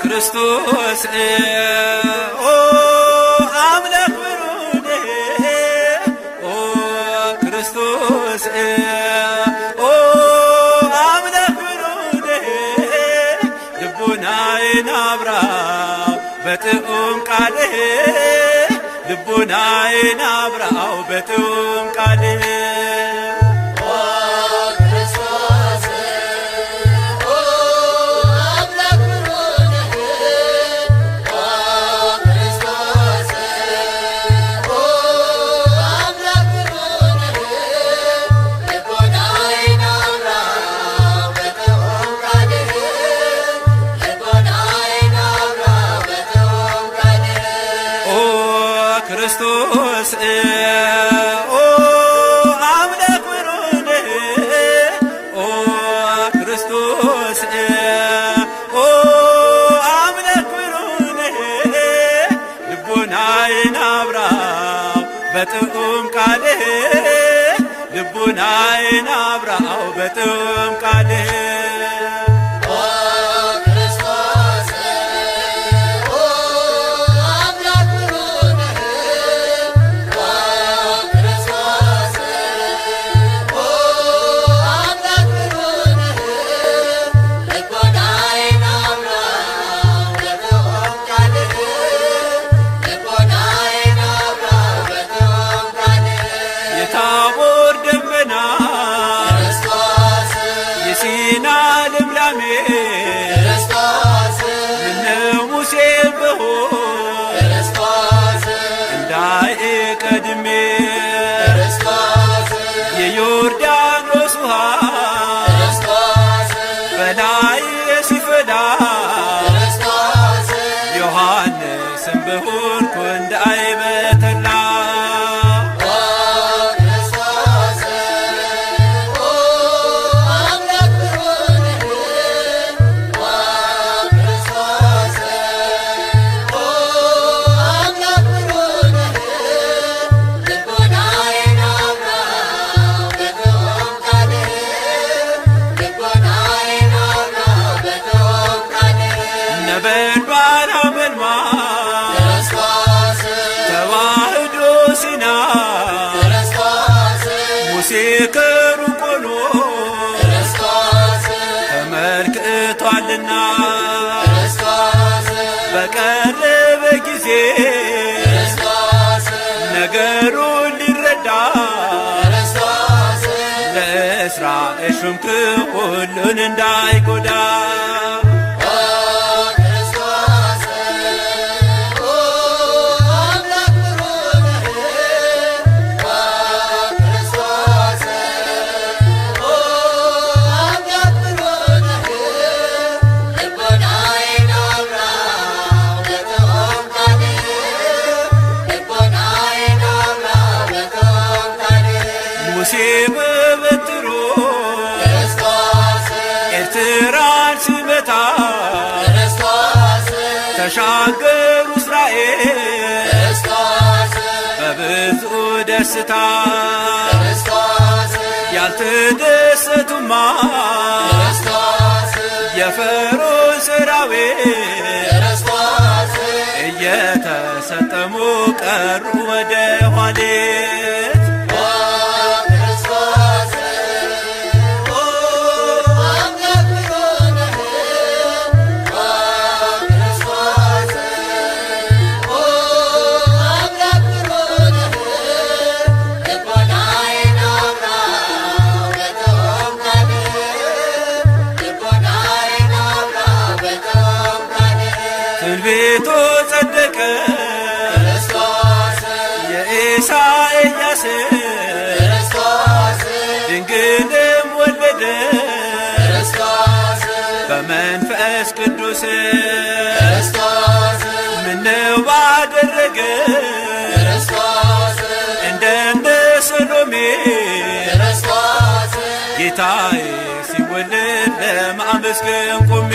ክርስቶስ ኦ አምላክ ብሩን ኦ ክርስቶስ ኦ አምላክ ብሩን ልቡናዬን አብራው በጥዑም ቃልህ ልቡናዬን አብራው በጥዑም ቃልህ ክርስቶስ ኦ አምላክ ብሩን ኦ ክርስቶስ ኦ አምላክ ብሩን ልቡናዬን አብራው በጥዑም ቃልህ ልቡናዬን አብራው በጥዑም ቃልህ የሲና ልምላሜ ምነው ሙሴ ብሆን እንዳይቀድሜ የዮርዳኖስ ውሃ በላይ ሲፈላ ዮሐንስም ብሆንኩ እንዳይበተላ ተዋህዶ ሲና ሙሴ ከሩቅ ሆኖ ተመልክቷልና በቀረበ ጊዜ ነገሩን ሊረዳ ለእስራኤል ሾምክ ሁሉን እንዳይጎዳ ሙሴ በበትሩ ኤርትራን ሲመታ ተሻገሩ እስራኤል በብዙ ደስታ ያልተደሰቱማ የፈርዖን ሰራዊት እየተሰጠሙ ቀሩ ወደ ኋሊት ትንቢቱ ጸደቀ የኢሳይያስ ድንግልም ወለደ በመንፈስ ቅዱስ ምነው ባደረገ እንደነ ሰሎሜ ጌታዬ ሲወለድ ለማመስገን ቆሜ